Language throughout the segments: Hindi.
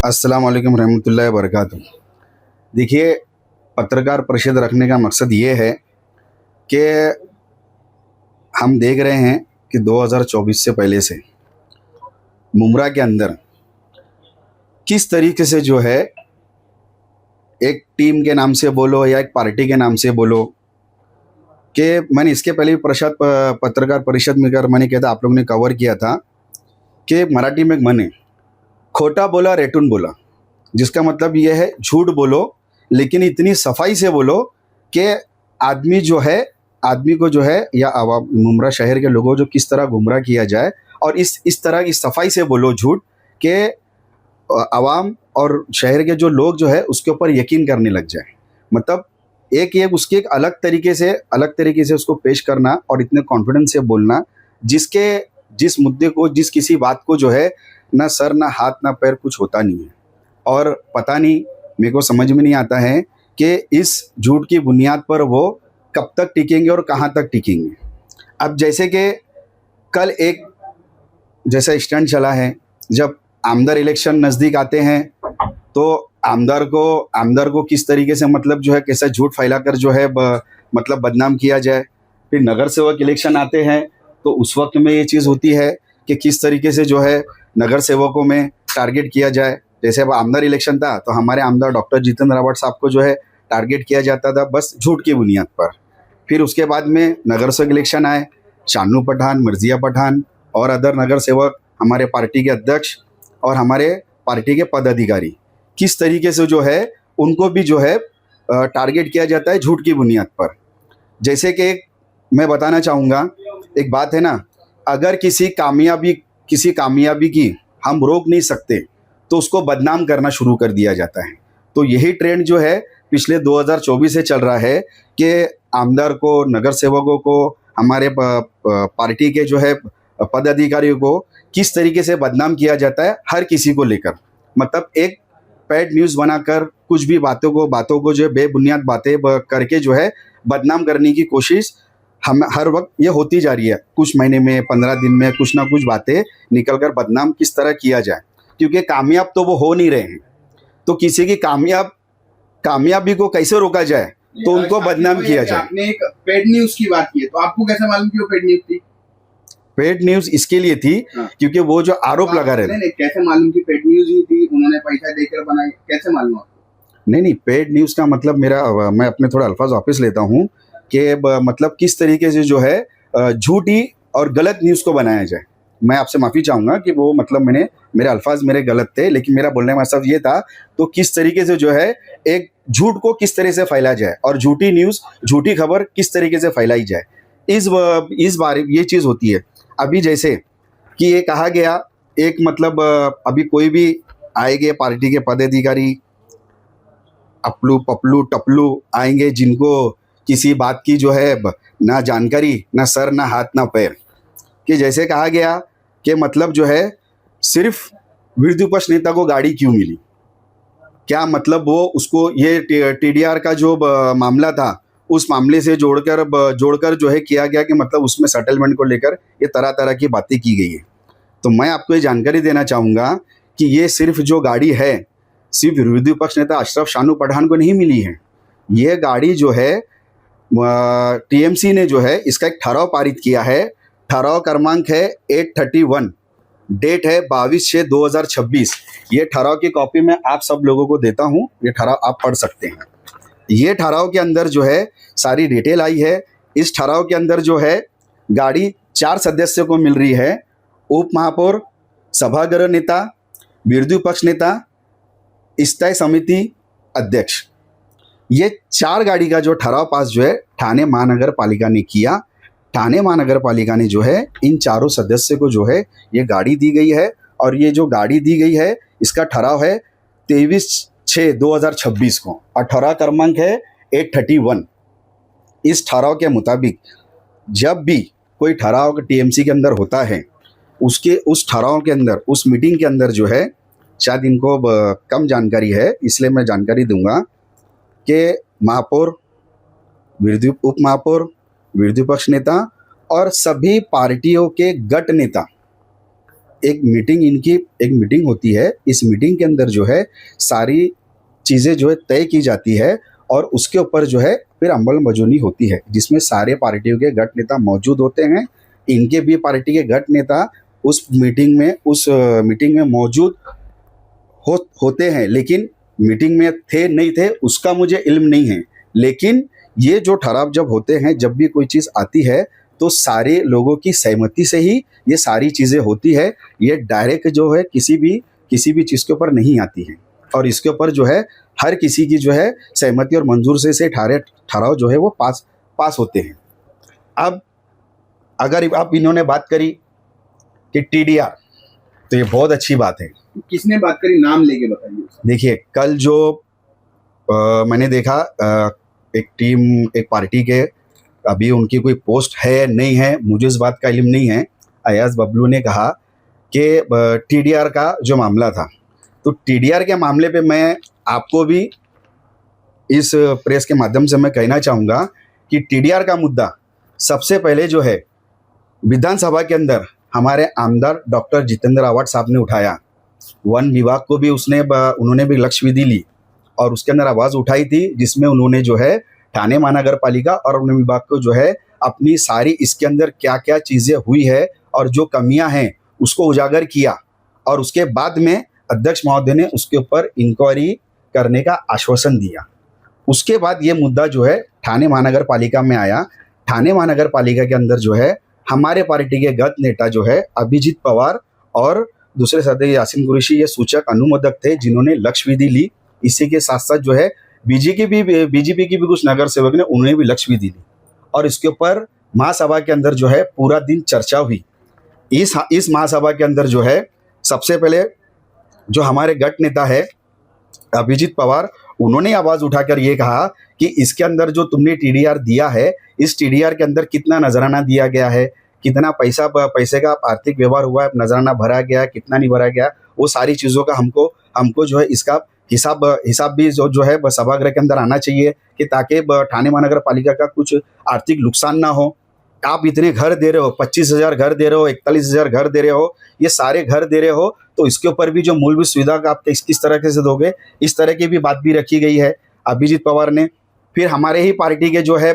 अस्सलाम वालेकुम रहमतुल्लाहि व बरकातुहू। देखिए, पत्रकार परिषद रखने का मकसद ये है कि हम देख रहे हैं कि 2024 से पहले से मुमरा के अंदर किस तरीके से जो है एक टीम के नाम से बोलो या एक पार्टी के नाम से बोलो कि मैंने इसके पहले भी पत्रकार परिषद में कर मैंने कहा था, आप लोगों ने कवर किया था कि मराठी में एक मन है, खोटा बोला रेटून बोला, जिसका मतलब ये है झूठ बोलो लेकिन इतनी सफाई से बोलो कि आदमी को जो है या आवाम मुमरा शहर के लोगों जो किस तरह गुमराह किया जाए, और इस तरह की सफाई से बोलो झूठ कि आवाम और शहर के जो लोग जो है उसके ऊपर यकीन करने लग जाए। मतलब एक उसकी एक अलग तरीके से उसको पेश करना और इतने कॉन्फिडेंस से बोलना, जिस मुद्दे को, जिस किसी बात को जो है ना सर ना हाथ ना पैर कुछ होता नहीं है। और पता नहीं, मेरे को समझ में नहीं आता है कि इस झूठ की बुनियाद पर वो कब तक टिकेंगे और कहाँ तक टिकेंगे। अब जैसे कि कल एक जैसा स्टैंड चला है, जब आमदार इलेक्शन नज़दीक आते हैं तो आमदार को किस तरीके से मतलब जो है कैसा झूठ फैलाकर जो है मतलब बदनाम किया जाए। फिर नगर सेवक इलेक्शन आते हैं तो उस वक्त में ये चीज़ होती है कि किस तरीके से जो है नगर सेवकों में टारगेट किया जाए। जैसे अब आमदार इलेक्शन था तो हमारे आमदार डॉक्टर जितेंद्र रावत साहब को जो है टारगेट किया जाता था बस झूठ की बुनियाद पर। फिर उसके बाद में नगर सेवक इलेक्शन आए, शानू पठान, मर्जिया पठान और अदर नगर सेवक, हमारे पार्टी के अध्यक्ष और हमारे पार्टी के पदाधिकारी, किस तरीके से जो है उनको भी जो है टारगेट किया जाता है झूठ की बुनियाद पर। जैसे कि मैं बताना चाहूँगा, एक बात है ना, अगर किसी कामयाबी की हम रोक नहीं सकते तो उसको बदनाम करना शुरू कर दिया जाता है। तो यही ट्रेंड जो है पिछले 2024 से चल रहा है कि आमदार को, नगर सेवकों को, हमारे पार्टी के जो है पदाधिकारियों को किस तरीके से बदनाम किया जाता है हर किसी को लेकर। मतलब एक पैड न्यूज़ बनाकर कुछ भी बातों को जो बेबुनियाद बातें करके जो है बदनाम करने की कोशिश हम हर वक्त ये होती जा रही है। कुछ महीने में, 15 दिन में कुछ ना कुछ बातें निकल कर बदनाम किस तरह किया जाए, क्योंकि कामयाब तो वो हो नहीं रहे हैं। तो किसी की कामयाबी को कैसे रोका जाए तो उनको बदनाम किया जाए। आपने एक पेड न्यूज की बात की है, तो आपको कैसे मालूम कि वो पेड न्यूज थी? पेड न्यूज इसके लिए थी क्योंकि वो जो आरोप लगा रहे थे। कैसे मालूम कि पेड न्यूज ही थी, उन्होंने पैसा देकर बनाई, कैसे मालूम आपको? नहीं, पेड न्यूज का मतलब मैं अपने थोड़ा अल्फाज वापस लेता हूँ कि मतलब किस तरीके से जो है झूठी और गलत न्यूज़ को बनाया जाए। मैं आपसे माफ़ी चाहूँगा कि वो मतलब मेरे अल्फाज मेरे गलत थे, लेकिन मेरा बोलने का मकसद ये था तो किस तरीके से जो है एक झूठ को किस तरह से फैलाया जाए और झूठी न्यूज़, झूठी खबर किस तरीके से फैलाई जाए, इस बारे ये चीज़ होती है। अभी जैसे कि ये कहा गया, एक मतलब अभी कोई भी आएंगे पार्टी के पदाधिकारी, अपलू पपलू टपलू आएंगे, जिनको किसी बात की जो है ना जानकारी, ना सर ना हाथ ना पैर, कि जैसे कहा गया कि मतलब जो है सिर्फ विरोधी पक्ष नेता को गाड़ी क्यों मिली, क्या मतलब वो उसको ये टीडीआर का जो मामला था उस मामले से जोड़कर जो है किया गया कि मतलब उसमें सेटलमेंट को लेकर ये तरह तरह की बातें की गई है। तो मैं आपको ये जानकारी देना चाहूँगा कि ये सिर्फ जो गाड़ी है सिर्फ विरोधी पक्ष नेता अशरफ शानू पठान को नहीं मिली है। ये गाड़ी जो है टीएमसी ने जो है इसका एक ठहराव पारित किया है। ठहराव क्रमांक है 831, डेट है 22/6/2026। ये ठहराव की कॉपी मैं आप सब लोगों को देता हूँ, ये ठहराव आप पढ़ सकते हैं। ये ठहराव के अंदर जो है सारी डिटेल आई है। इस ठहराव के अंदर जो है गाड़ी 4 सदस्यों को मिल रही है, उप महापौर, सभागृह नेता, विरोधी पक्ष नेता, स्थायी समिति अध्यक्ष। ये 4 गाड़ी का जो ठहराव पास जो है ठाणे महानगर पालिका ने किया। ठाणे महानगर पालिका ने जो है इन चारों सदस्य को जो है ये गाड़ी दी गई है, और ये जो गाड़ी दी गई है इसका ठहराव है 23/6/2026 को, और ठहराव क्रमांक है 831। इस ठहराव के मुताबिक जब भी कोई ठहराव टीएमसी के अंदर होता है, उस ठहराव के अंदर, उस मीटिंग के अंदर जो है, शायद इनको कम जानकारी है इसलिए मैं जानकारी दूंगा कि महापौर, उप महापौर, विरोधी पक्ष नेता और सभी पार्टियों के गट नेता एक मीटिंग होती है। इस मीटिंग के अंदर जो है सारी चीज़ें जो है तय की जाती है और उसके ऊपर जो है फिर अमलबजानी होती है, जिसमें सारे पार्टियों के गठ नेता मौजूद होते हैं। इनके भी पार्टी के गठ नेता उस मीटिंग में मौजूद होते हैं, लेकिन मीटिंग में थे नहीं थे उसका मुझे इल्म नहीं है। लेकिन ये जो ठहराव जब होते हैं, जब भी कोई चीज़ आती है तो सारे लोगों की सहमति से ही ये सारी चीज़ें होती है। ये डायरेक्ट जो है किसी भी चीज़ के ऊपर नहीं आती है और इसके ऊपर जो है हर किसी की जो है सहमति और मंजूर से ठहराव जो है वो पास होते हैं। अब अगर आप इन्होंने बात करी कि टीडीआर, तो ये बहुत अच्छी बात है। किसने बात करी, नाम लेके बताइए। देखिए, कल जो मैंने देखा एक पार्टी के, अभी उनकी कोई पोस्ट है नहीं है, मुझे इस बात का इल्म नहीं है। अयाज बबलू ने कहा कि टीडीआर का जो मामला था, तो टीडीआर के मामले पे मैं आपको भी इस प्रेस के माध्यम से मैं कहना चाहूँगा कि टीडीआर का मुद्दा सबसे पहले जो है विधानसभा के अंदर हमारे आमदार डॉक्टर जितेंद्र आवाड साहब ने उठाया। वन विभाग को भी उन्होंने भी लक्ष्य विधि ली और उसके अंदर आवाज़ उठाई थी, जिसमें उन्होंने जो है ठाणे महानगर पालिका और वन विभाग को जो है अपनी सारी इसके अंदर क्या क्या चीज़ें हुई है और जो कमियां हैं उसको उजागर किया और उसके बाद में अध्यक्ष महोदय ने उसके ऊपर इंक्वायरी करने का आश्वासन दिया। उसके बाद ये मुद्दा जो है ठाणे महानगर पालिका में आया। ठाणे महानगर पालिका के अंदर जो है हमारे पार्टी के गत नेता जो है अभिजीत पवार और दूसरे सदस्य यासीन कुरैशी, ये सूचक अनुमोदक थे जिन्होंने लक्ष्य विधि ली। इसी के साथ साथ जो है बीजेपी की भी कुछ नगर सेवक ने उन्होंने भी लक्ष्य विधि ली और इसके ऊपर महासभा के अंदर जो है पूरा दिन चर्चा हुई। इस महासभा के अंदर जो है सबसे पहले जो हमारे गठ नेता है अभिजीत पवार, उन्होंने आवाज़ उठाकर ये कहा कि इसके अंदर जो तुमने टीडीआर दिया है, इस टीडीआर के अंदर कितना नजराना दिया गया है, कितना पैसे का आर्थिक व्यवहार हुआ है, नजराना भरा गया, कितना नहीं भरा गया, वो सारी चीज़ों का हमको जो है इसका हिसाब भी जो है सभागृह के अंदर आना चाहिए कि ताकि ठाणे महानगर पालिका का कुछ आर्थिक नुकसान ना हो। आप इतने घर दे रहे हो, 25,000 घर दे रहे हो, 41,000 घर दे रहे हो, ये सारे घर दे रहे हो, तो इसके ऊपर भी जो मूलभूत सुविधा का आप किस तरह से दोगे, इस तरह की भी बात भी रखी गई है अभिजीत पवार ने। फिर हमारे ही पार्टी के जो है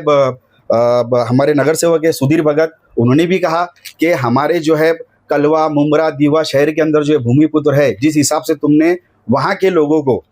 हमारे नगर सेवक है सुधीर भगत, उन्होंने भी कहा कि हमारे जो है कलवा, मुमरा, दीवा शहर के अंदर जो है भूमिपुत्र है, जिस हिसाब से तुमने वहाँ के लोगों को,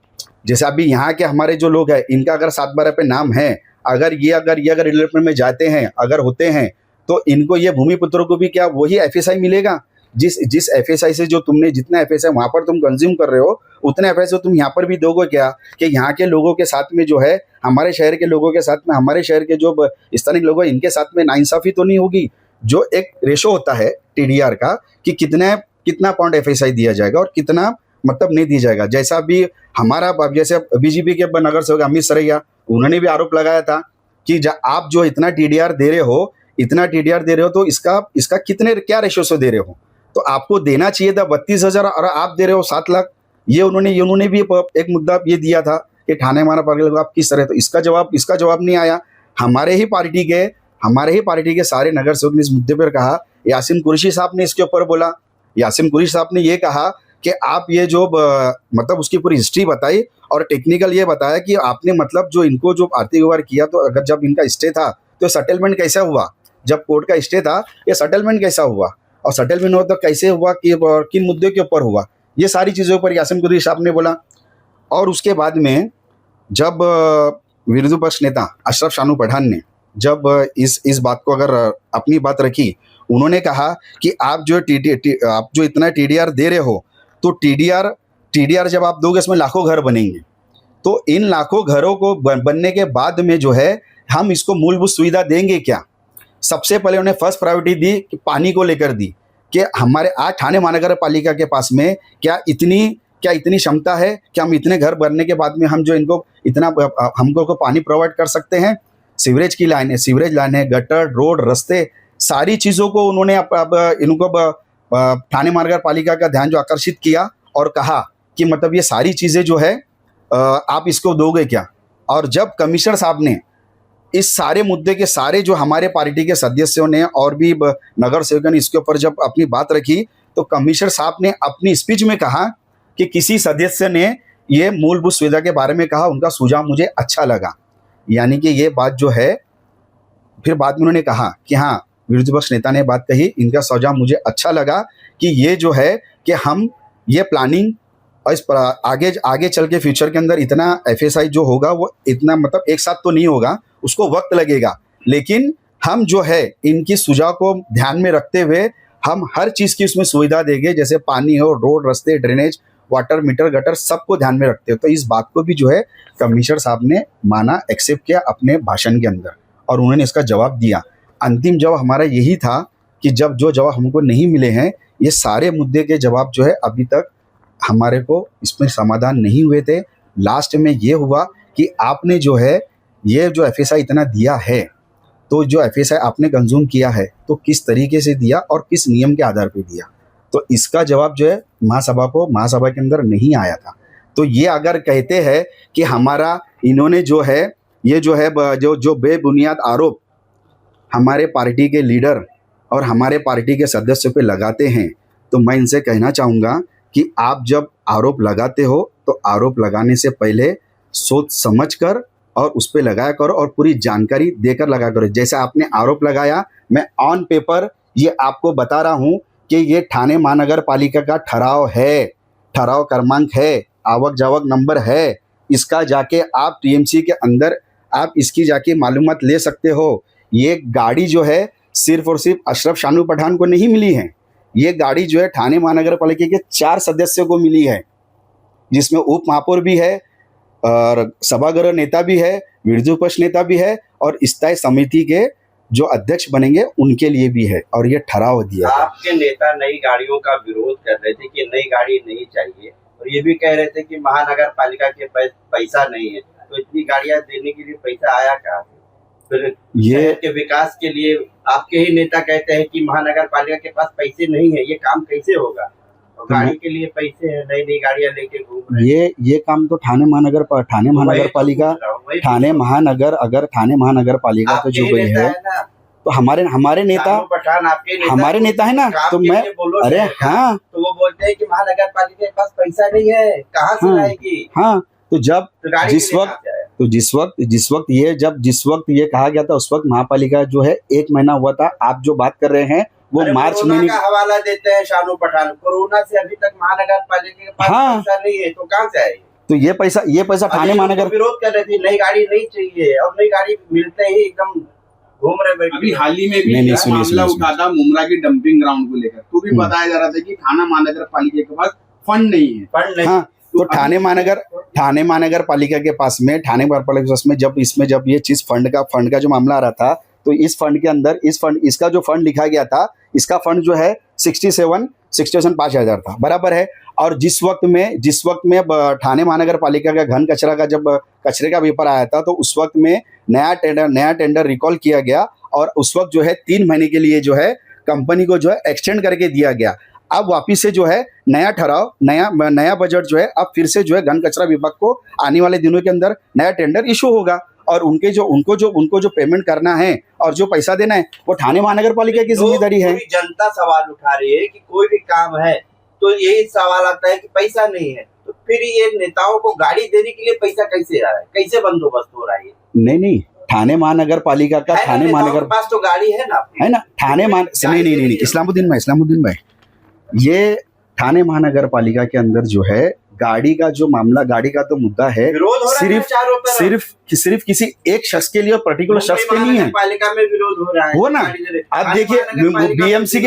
जैसे अभी यहाँ के हमारे जो लोग हैं इनका अगर 7/12 पे नाम है, अगर डेवलपमेंट में जाते हैं, अगर होते हैं, तो इनको ये भूमिपुत्रों को भी क्या वही एफएसआई मिलेगा? जिस एफएसआई से जो तुमने जितना एफएसआई वहाँ पर तुम कंज्यूम कर रहे हो, उतने एफएसआई तुम यहाँ पर भी दोगे क्या? कि यहाँ के लोगों के साथ में जो है हमारे शहर के लोगों के साथ में, हमारे शहर के जो स्थानीय लोग हैं इनके साथ में नाइंसाफी तो नहीं होगी? जो एक रेशो होता है टीडीआर का कि कितना पाउंड एफएसआई दिया जाएगा और कितना मतलब नहीं दिया जाएगा। जैसा भी हमारा जैसे बीजेपी के नगर सेवक अमित सरैया, उन्होंने भी आरोप लगाया था कि आप जो इतना टीडीआर दे रहे हो तो इसका क्या रेशो से दे रहे हो? तो आपको देना चाहिए था 32,000 और आप दे रहे हो 7 लाख। ये उन्होंने भी एक मुद्दा ये दिया था कि ठाणे महानगर पालिका को आप किस तरह, तो इसका जवाब नहीं आया। हमारे ही पार्टी के सारे नगर सेवक ने इस मुद्दे पर कहा। यासीन कुरैशी साहब ने इसके ऊपर बोला। यासीन कुरैशी साहब ने ये कहा कि आप ये जो मतलब उसकी पूरी हिस्ट्री बताई और टेक्निकल ये बताया कि आपने मतलब जो इनको जो आर्थिक व्यवहार किया, तो अगर जब इनका स्टे था तो सेटलमेंट कैसा हुआ, जब कोर्ट का स्टे था ये सेटलमेंट कैसा हुआ, और सेटलमेंट हुआ तो कैसे हुआ, कि किन मुद्दे के ऊपर हुआ, ये सारी चीज़ों पर यासीन कुरैशी साहब ने बोला। और उसके बाद में जब विरोधी पक्ष नेता अशरफ शानू पठान ने जब इस बात को अगर अपनी बात रखी, उन्होंने कहा कि आप जो इतना टीडीआर दे रहे हो, तो टीडीआर जब आप दोगे इसमें लाखों घर बनेंगे, तो इन लाखों घरों को बनने के बाद में जो है हम इसको मूलभूत सुविधा देंगे क्या? सबसे पहले उन्हें फर्स्ट प्रायोरिटी दी कि पानी को लेकर दी कि हमारे आज ठाणे महानगर पालिका के पास में क्या इतनी क्षमता है कि हम इतने घर बनने के बाद में हम जो इनको हमको पानी प्रोवाइड कर सकते हैं। सीवरेज लाइन है, गटर, रोड, रास्ते, सारी चीज़ों को उन्होंने इनको ठाणे महानगर पालिका का ध्यान जो आकर्षित किया और कहा कि मतलब ये सारी चीज़ें जो है आप इसको दोगे क्या? और जब कमिश्नर साहब ने इस सारे मुद्दे के सारे जो हमारे पार्टी के सदस्यों ने और भी नगर सेवकों ने इसके ऊपर जब अपनी बात रखी, तो कमिश्नर साहब ने अपनी स्पीच में कहा कि किसी सदस्य ने ये मूलभूत सुविधा के बारे में कहा, उनका सुझाव मुझे अच्छा लगा। यानी कि ये बात जो है, फिर बाद में उन्होंने कहा कि हाँ, विरोधी पक्ष नेता ने बात कही, इनका सुझाव मुझे अच्छा लगा कि ये जो है कि हम ये प्लानिंग और इस आगे आगे चल के फ्यूचर के अंदर इतना एफएसआई जो होगा वो इतना मतलब एक साथ तो नहीं होगा, उसको वक्त लगेगा, लेकिन हम जो है इनकी सुझाव को ध्यान में रखते हुए हम हर चीज़ की उसमें सुविधा देंगे, जैसे पानी हो, रोड, रास्ते, ड्रेनेज, वाटर मीटर, गटर, सबको ध्यान में रखते हो। तो इस बात को भी जो है कमिश्नर साहब ने माना, एक्सेप्ट किया अपने भाषण के अंदर, और उन्होंने इसका जवाब दिया। अंतिम जवाब हमारा यही था कि जब जो जवाब हमको नहीं मिले हैं, ये सारे मुद्दे के जवाब जो है अभी तक हमारे को इसमें समाधान नहीं हुए थे। लास्ट में ये हुआ कि आपने जो है ये जो एफएसआई इतना दिया है, तो जो एफएसआई आपने कंज्यूम किया है तो किस तरीके से दिया और किस नियम के आधार पर दिया, तो इसका जवाब जो है महासभा के अंदर नहीं आया था। तो ये अगर कहते हैं कि हमारा इन्होंने जो है ये जो है जो बेबुनियाद आरोप हमारे पार्टी के लीडर और हमारे पार्टी के सदस्यों पे लगाते हैं, तो मैं इनसे कहना चाहूँगा कि आप जब आरोप लगाते हो तो आरोप लगाने से पहले सोच समझ कर और उस पर लगाया करो और पूरी जानकारी देकर लगा करो। जैसे आपने आरोप लगाया, मैं ऑन पेपर ये आपको बता रहा हूँ कि ये ठाणे महानगर पालिका का ठहराव है, ठहराव क्रमांक है, आवक जावक नंबर है, इसका जाके आप टीएमसी के अंदर आप इसकी जाके मालूमात ले सकते हो। ये गाड़ी जो है सिर्फ और सिर्फ अशरफ शानू पठान को नहीं मिली है, ये गाड़ी जो है ठाणे महानगर पालिका के 4 सदस्यों को मिली है, जिसमें उप महापौर भी है और सभागृह नेता भी है, विरोधी पक्ष नेता भी है, और स्थायी समिति के जो अध्यक्ष बनेंगे उनके लिए भी है, और ये ठहराव दिया है। आपके नेता नई गाड़ियों का विरोध कर रहे थे कि नई गाड़ी नहीं चाहिए, और ये भी कह रहे थे कि महानगर पालिका के पास पैसा नहीं है, तो इतनी गाड़ियां देने के लिए पैसा आया कहाँ से? फिर ये शहर के विकास के लिए आपके ही नेता कहते हैं कि महानगर पालिका के पास पैसे नहीं है, ये काम कैसे होगा? और गाड़ी के लिए पैसे हैं, नई नई गाड़ियां लेके घूम रहे हैं। ये काम तो ठाणे महानगर पालिका, ठाणे महानगर पालिका तो जो गई है, तो हमारे नेता पठान आपके हमारे नेता है ना, तो मैं अरे हाँ, तो वो बोलते हैं कि महानगर पालिका के पास पैसा नहीं है, कहाँ से आएगी? हाँ, तो जब गाड़ी जिस वक्त ये कहा गया था, उस वक्त महापालिका जो है 1 महीना हुआ था। आप जो बात कर रहे हैं वो मार्च महीने का हवाला देते हैं शानू पठान। कोरोना से अभी तक महानगर पालिका के पास पैसा नहीं है, तो कहाँ से आएगी? तो ये पैसा ठाणे महानगर विरोध कर रहे थे, नई गाड़ी नहीं चाहिए, और नई गाड़ी मिलते ही एकदम घूम रहे बैठे। अभी हाल ही में भी मामला उठा था मुमरा की डंपिंग ग्राउंड को लेकर, तो भी बताया जा रहा था कि ठाणे महानगर पालिका के पास फंड नहीं है। हाँ, तो ठाणे महानगर पालिका के पास में जब ये चीज फंड का जो मामला आ रहा था, तो इस फंड के अंदर इसका जो फंड लिखा गया था, इसका फंड जो है 67,5,000 था, बराबर है। और जिस वक्त में ठाणे महानगर पालिका का घन कचरा का जब कचरे का पेपर आया था, तो उस वक्त में नया टेंडर रिकॉल किया गया, और उस वक्त जो है 3 महीने के लिए जो है कंपनी को जो है एक्सटेंड करके दिया गया। अब वापिस से जो है नया ठहराव, नया बजट जो है अब फिर से जो है घन कचरा विभाग को आने वाले दिनों के अंदर नया टेंडर इशू होगा, और उनको जो पेमेंट करना है और जो पैसा देना है वो ठाणे महानगर पालिका की जिम्मेदारी है। जनता सवाल उठा रही है कि कोई भी काम है तो यही सवाल आता है कि पैसा नहीं है, तो फिर ये नेताओं को गाड़ी देने के लिए पैसा कैसे आ रहा है, कैसे बंदोबस्त हो रहा है? नहीं, ठाणे महानगर पालिका का ठाणे महानगर पास तो गाड़ी है ना, नहीं, इस्लामुद्दीन भाई, ये ठाणे महानगर पालिका के अंदर जो है गाड़ी का तो मुद्दा है, सिर्फ किसी एक शख्स के लिए, पर्टिकुलर शख्स के नहीं है। पालिका में विरोध हो रहा है वो ना, आप देखिए बीएमसी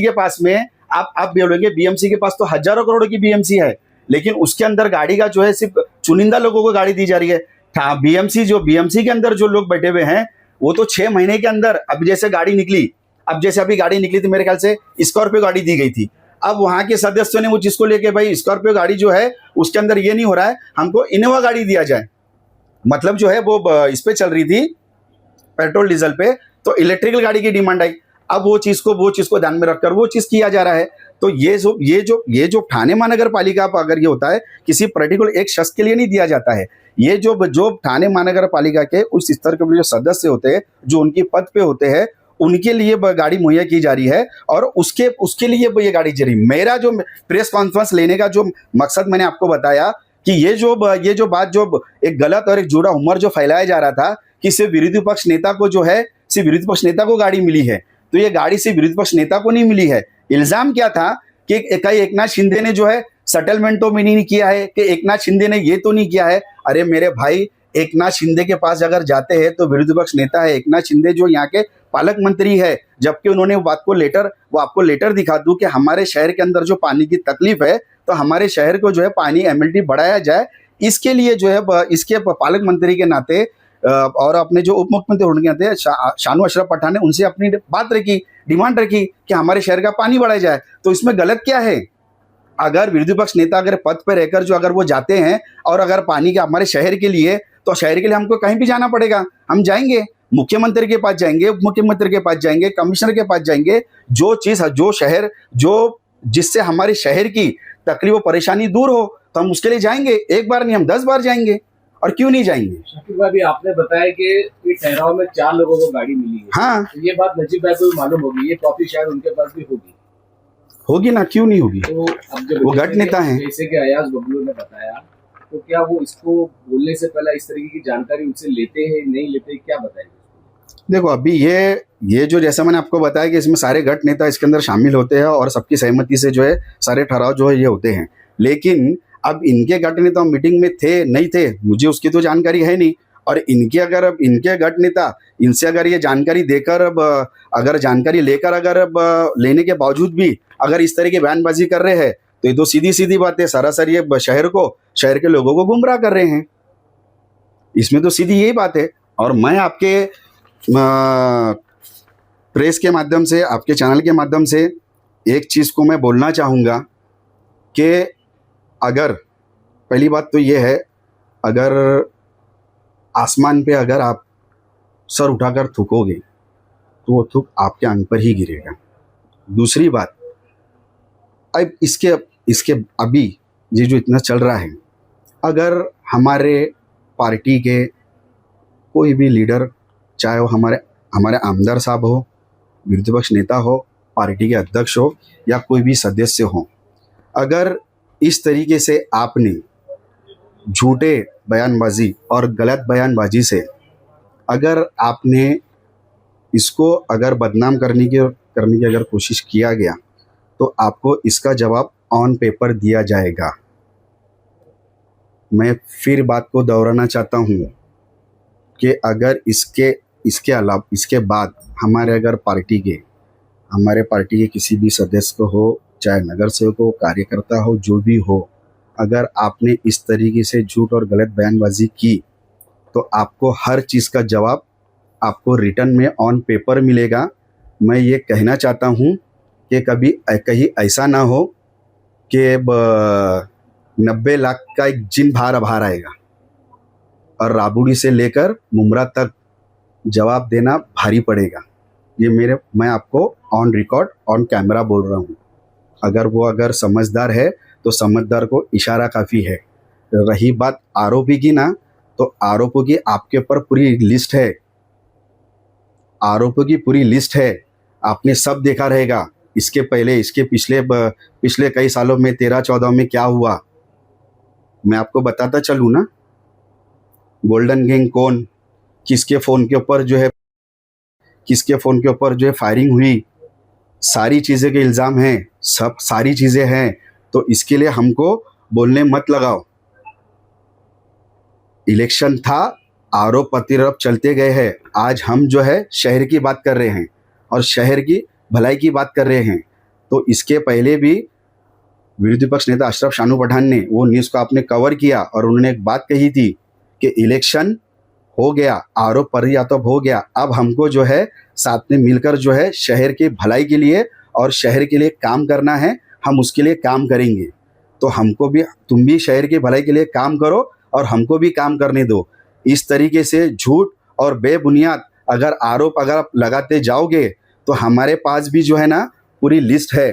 के पास में आप बोलोगे बीएमसी के पास तो हजारों करोड़ की बीएमसी है, लेकिन उसके अंदर गाड़ी का जो है सिर्फ चुनिंदा लोगों को गाड़ी दी जा रही है। बीएमसी के अंदर जो लोग बैठे हुए हैं वो तो 6 महीने के अंदर, अब जैसे अभी गाड़ी निकली थी, मेरे ख्याल से स्कॉर्पियो गाड़ी दी गई थी। अब वहां के सदस्यों ने वो चीज को लेके, भाई स्कॉर्पियो गाड़ी जो है उसके अंदर ये नहीं हो रहा है, हमको इनोवा गाड़ी दिया जाए, मतलब जो है वो इस पे चल रही थी पेट्रोल डीजल पे, तो इलेक्ट्रिकल गाड़ी की डिमांड आई। अब वो चीज को ध्यान में रखकर वो चीज किया जा रहा है। तो ये जो ठाणे महानगर पालिका अगर ये होता है, किसी पर्टिकुलर एक शख्स के लिए नहीं दिया जाता है। ये जो ठाणे महानगर पालिका के उस स्तर के जो सदस्य होते हैं, जो उनकी पद पे होते हैं, उनके लिए गाड़ी मुहैया की जा रही है और उसके लिए ये गाड़ी जा रही है। मेरा जो प्रेस कॉन्फ्रेंस लेने का जो मकसद मैंने आपको बताया कि ये जो बात जो एक गलत और एक झूठा उमर जो फैलाया जा रहा था कि सिर्फ विरोधी पक्ष नेता को जो है, सिर्फ विरोधी पक्ष नेता को गाड़ी मिली है, तो ये गाड़ी सिर्फ विरोधी पक्ष नेता को नहीं मिली है। इल्जाम क्या था कि कई एकनाथ शिंदे ने जो है सेटलमेंट तो नहीं किया है, कि एकनाथ शिंदे ने ये तो नहीं किया है। अरे मेरे भाई, एकनाथ शिंदे के पास अगर जाते हैं तो विरोधी पक्ष नेता है, एकनाथ शिंदे जो यहाँ के पालक मंत्री है, जबकि उन्होंने वो आपको लेटर दिखा दूं कि हमारे शहर के अंदर जो पानी की तकलीफ है तो हमारे शहर को जो है पानी एमएलटी बढ़ाया जाए, इसके लिए जो है इसके पालक मंत्री के नाते और अपने जो उप मुख्यमंत्री होने के नाते शानू अशरफ पठान ने उनसे अपनी बात रखी, डिमांड रखी कि हमारे शहर का पानी बढ़ाया जाए। तो इसमें गलत क्या है? अगर विरोधी पक्ष नेता अगर पद पर रहकर जो अगर वो जाते हैं और अगर पानी का हमारे शहर के लिए, तो शहर के लिए हमको कहीं भी जाना पड़ेगा, हम जाएंगे, मुख्यमंत्री के पास जाएंगे, उप मुख्यमंत्री के पास जाएंगे, कमिश्नर के पास जाएंगे, जो चीज़ जो शहर जिससे हमारे शहर की तकलीफ और परेशानी दूर हो तो हम उसके लिए जाएंगे। एक बार नहीं, हम 10 बार जाएंगे। और क्यों नहीं जाएंगे? शाकिब भाई, अभी आपने बताया कि ये ठहराव में 4 लोगों को गाड़ी मिली है। हाँ, तो ये बात नजीब भाई को भी मालूम होगी, ये कॉपी शायद उनके पास भी होगी ना, क्यों नहीं होगी? तो अब जब वो गट नेता है, जैसे कि अयाज बबलू ने बताया, तो क्या वो इसको बोलने से पहले इस तरीके की जानकारी उनसे लेते हैं, नहीं लेते, क्या बताएंगे? देखो अभी ये जो जैसा मैंने आपको बताया कि इसमें सारे गट नेता इसके अंदर शामिल होते हैं और सबकी सहमति से जो है सारे ठहराव जो है ये होते हैं। लेकिन अब इनके गट नेता मीटिंग में थे नहीं थे, मुझे उसकी तो जानकारी है नहीं। और इनके गट नेता इनसे अगर ये जानकारी देकर अगर जानकारी लेकर अगर लेने के बावजूद भी अगर इस तरह की बयानबाजी कर रहे हैं तो ये तो सीधी बात है, सरासर ये शहर के लोगों को गुमराह कर रहे हैं। इसमें तो सीधी यही बात है। और मैं आपके प्रेस के माध्यम से, आपके चैनल के माध्यम से एक चीज़ को मैं बोलना चाहूँगा कि अगर पहली बात तो ये है, अगर आसमान पे अगर आप सर उठाकर थूकोगे तो वो थूक आपके अंग पर ही गिरेगा। दूसरी बात, अब इसके अभी ये जो इतना चल रहा है, अगर हमारे पार्टी के कोई भी लीडर, चाहे वो हमारे आमदार साहब हो, विरोधी पक्ष नेता हो, पार्टी के अध्यक्ष हो या कोई भी सदस्य हो, अगर इस तरीके से आपने झूठे बयानबाजी और गलत बयानबाजी से अगर आपने इसको अगर बदनाम करने की अगर कोशिश किया गया तो आपको इसका जवाब ऑन पेपर दिया जाएगा। मैं फिर बात को दोहराना चाहता हूँ कि अगर इसके अलावा इसके बाद हमारे पार्टी के किसी भी सदस्य को हो, चाहे नगर सेवक हो, कार्यकर्ता हो, जो भी हो, अगर आपने इस तरीके से झूठ और गलत बयानबाजी की तो आपको हर चीज़ का जवाब आपको रिटर्न में ऑन पेपर मिलेगा। मैं ये कहना चाहता हूँ कि कहीं ऐसा ना हो कि 90 लाख का एक जिन बाहर आएगा और राबुड़ी से लेकर मुमरा तक जवाब देना भारी पड़ेगा। ये मैं आपको ऑन रिकॉर्ड, ऑन कैमरा बोल रहा हूँ। अगर समझदार है तो समझदार को इशारा काफ़ी है। रही बात आरोपी की ना, तो आरोपों की आपके ऊपर पूरी लिस्ट है, आरोपों की पूरी लिस्ट है। आपने सब देखा रहेगा, इसके पहले, इसके पिछले कई सालों में, 13-14 में क्या हुआ, मैं आपको बताता चलूँ ना। गोल्डन गैंग कौन, किसके फ़ोन के ऊपर जो है फायरिंग हुई, सारी चीज़ें के इल्ज़ाम हैं, सब सारी चीज़ें हैं। तो इसके लिए हमको बोलने मत लगाओ। इलेक्शन था, आरोप प्रत्यारोप चलते गए हैं। आज हम जो है शहर की बात कर रहे हैं और शहर की भलाई की बात कर रहे हैं। तो इसके पहले भी विरोधी पक्ष नेता अशरफ शानू पठान ने वो न्यूज़ को आपने कवर किया और उन्होंने एक बात कही थी कि इलेक्शन हो गया, आरोप प्रत्यारोप हो गया, अब हमको जो है साथ में मिलकर जो है शहर की भलाई के लिए और शहर के लिए काम करना है, हम उसके लिए काम करेंगे। तो तुम भी शहर की भलाई के लिए काम करो और हमको भी काम करने दो। इस तरीके से झूठ और बेबुनियाद अगर आरोप लगाते जाओगे तो हमारे पास भी जो है ना पूरी लिस्ट है।